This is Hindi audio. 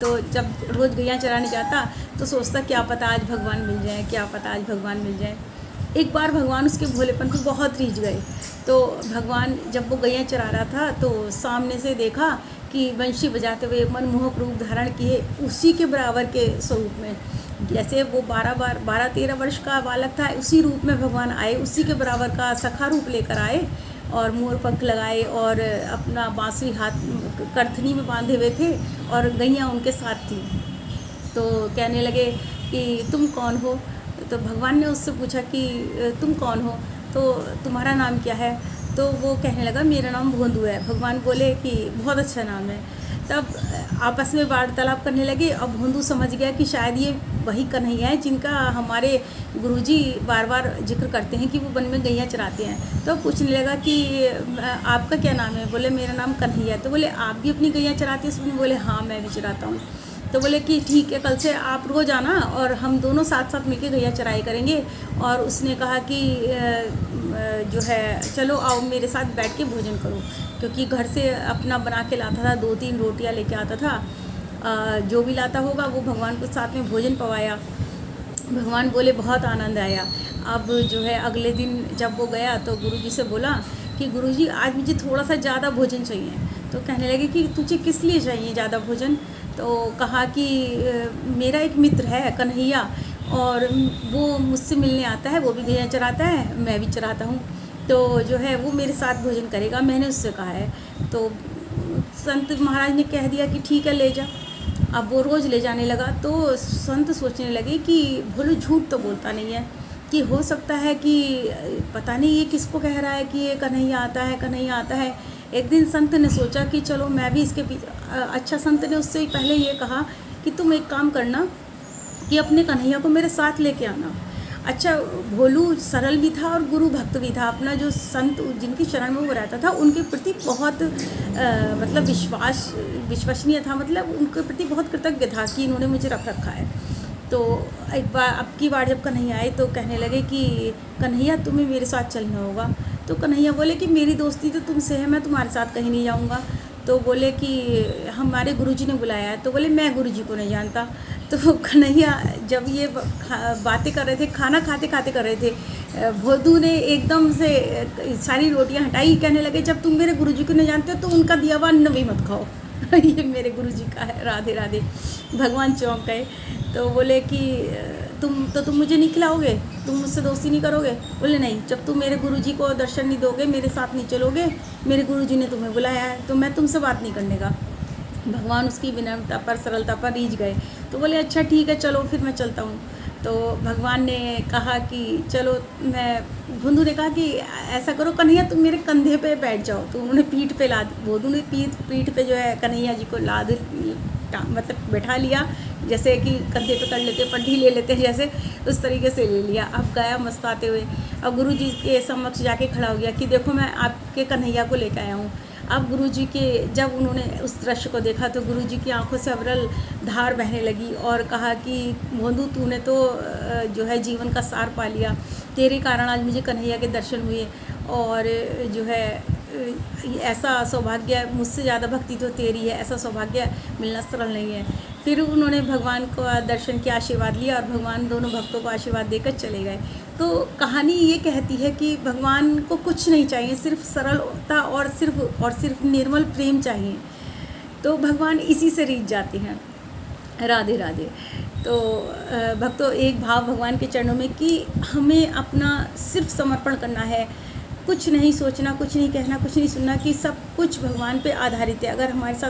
तो जब रोज़ गैया चराने जाता तो सोचता क्या पता आज भगवान मिल जाए, क्या पता आज भगवान मिल जाए। एक बार भगवान उसके भोलेपन पे बहुत रीझ गए। तो भगवान जब वो गैया चरा रहा था तो सामने से देखा कि बंशी बजाते हुए मनमोहक रूप धारण किए उसी के बराबर के स्वरूप में, जैसे वो 12-13 वर्ष का बालक था उसी रूप में भगवान आए, उसी के बराबर का सखा रूप लेकर आए और मोर पंख लगाए और अपना बांसुरी हाथ करथनी में बांधे हुए थे और गैया उनके साथ थी। तो कहने लगे कि तुम कौन हो? तो भगवान ने उससे पूछा कि तुम कौन हो, तो तुम्हारा नाम क्या है? तो वो कहने लगा मेरा नाम भोंदू है। भगवान बोले कि बहुत अच्छा नाम है। तब आपस में वार्तालाप करने लगे। अब भोंदू समझ गया कि शायद ये वही कन्हैया है जिनका हमारे गुरुजी बार बार जिक्र करते हैं कि वो वन में गैया चराते हैं। तो पूछने लगा कि आपका क्या नाम है? बोले मेरा नाम कन्हैया है। तो बोले आप भी अपनी गैया चराते हैं? उसने बोले हाँ मैं भी चराता हूँ। तो बोले कि ठीक है, कल से आप रोज़ आना और हम दोनों साथ साथ मिलकर गैया चराई करेंगे। और उसने कहा कि जो है चलो आओ मेरे साथ बैठ के भोजन करो, क्योंकि घर से अपना बना के लाता था, 2-3 रोटियां लेके आता था। जो भी लाता होगा वो भगवान को साथ में भोजन पवाया। भगवान बोले बहुत आनंद आया। अब जो है अगले दिन जब वो गया तो गुरुजी से बोला कि गुरुजी आज मुझे थोड़ा सा ज़्यादा भोजन चाहिए। तो कहने लगे कि तुझे किस लिए चाहिए ज़्यादा भोजन? तो कहा कि मेरा एक मित्र है कन्हैया और वो मुझसे मिलने आता है, वो भी गैया चराता है, मैं भी चराता हूँ, तो जो है वो मेरे साथ भोजन करेगा, मैंने उससे कहा है। तो संत महाराज ने कह दिया कि ठीक है ले जा। अब वो रोज़ ले जाने लगा। तो संत सोचने लगे कि भोलू झूठ तो बोलता नहीं है, कि हो सकता है कि पता नहीं ये किसको कह रहा है कि ये कन्हैया आता है, कन्हैया आता है। एक दिन संत ने सोचा कि चलो मैं भी इसके पीछे। अच्छा, संत ने उससे पहले ये कहा कि तुम एक काम करना कि अपने कन्हैया को मेरे साथ लेके आना। अच्छा, भोलू सरल भी था और गुरु भक्त भी था। अपना जो संत जिनकी शरण में वो रहता था उनके प्रति बहुत मतलब विश्वसनीय था, मतलब उनके प्रति बहुत कृतज्ञ था कि इन्होंने मुझे रख रखा है। तो एक बार अब की बार जब कन्हैया आए तो कहने लगे कि कन्हैया तुम्हें मेरे साथ चलना होगा। तो कन्हैया बोले कि मेरी दोस्ती तो तुमसे है, मैं तुम्हारे साथ कहीं नहीं जाऊंगा। तो बोले कि हमारे गुरुजी ने बुलाया है। तो बोले मैं गुरुजी को नहीं जानता। तो कन्हैया जब ये बातें कर रहे थे, खाना खाते खाते कर रहे थे, भोदू ने एकदम से सारी रोटियां हटाई। कहने लगे जब तुम मेरे गुरुजी को नहीं जानते हो तो उनका दिया हुआ अन्न भी मत खाओ। ये मेरे गुरुजी का है, राधे राधे। भगवान चौंक गए। तो बोले कि तुम मुझे नहीं खिलाओगे, तुम मुझसे दोस्ती नहीं करोगे? बोले नहीं, जब तुम मेरे गुरुजी को दर्शन नहीं दोगे, मेरे साथ नहीं चलोगे, मेरे गुरुजी ने तुम्हें बुलाया है तो मैं तुमसे बात नहीं करने का। भगवान उसकी विनम्रता पर, सरलता पर रीझ गए। तो बोले अच्छा ठीक है चलो फिर मैं चलता हूँ। तो भगवान ने कहा कि चलो भोंदू ने कहा कि ऐसा करो कन्हैया तुम मेरे कंधे पे बैठ जाओ। तो उन्होंने पीठ पे लाद, भोंदू ने पीठ पे जो है कन्हैया जी को लाद मतलब बैठा लिया, जैसे कि कंधे पे कर लेते, पट्टी ले लेते हैं जैसे, उस तरीके से ले लिया। अब गया मस्ताते हुए, अब गुरु जी के समक्ष जाके खड़ा हो गया कि देखो मैं आपके कन्हैया को लेकर आया हूँ। अब गुरुजी के जब उन्होंने उस दृश्य को देखा तो गुरुजी की आंखों से अविरल धार बहने लगी और कहा कि भोंदू तूने तो जो है जीवन का सार पा लिया, तेरे कारण आज मुझे कन्हैया के दर्शन हुए और जो है ऐसा सौभाग्य, मुझसे ज़्यादा भक्ति तो तेरी है, ऐसा सौभाग्य मिलना सरल नहीं है। फिर उन्होंने भगवान को दर्शन किया, आशीर्वाद लिया और भगवान दोनों भक्तों को आशीर्वाद देकर चले गए। तो कहानी ये कहती है कि भगवान को कुछ नहीं चाहिए, सिर्फ सरलता और सिर्फ निर्मल प्रेम चाहिए। तो भगवान इसी से रीझ जाते हैं। राधे राधे। तो भक्तों, एक भाव भगवान के चरणों में कि हमें अपना सिर्फ समर्पण करना है, कुछ नहीं सोचना, कुछ नहीं कहना, कुछ नहीं सुनना, कि सब कुछ भगवान पे आधारित है। अगर हमारे साथ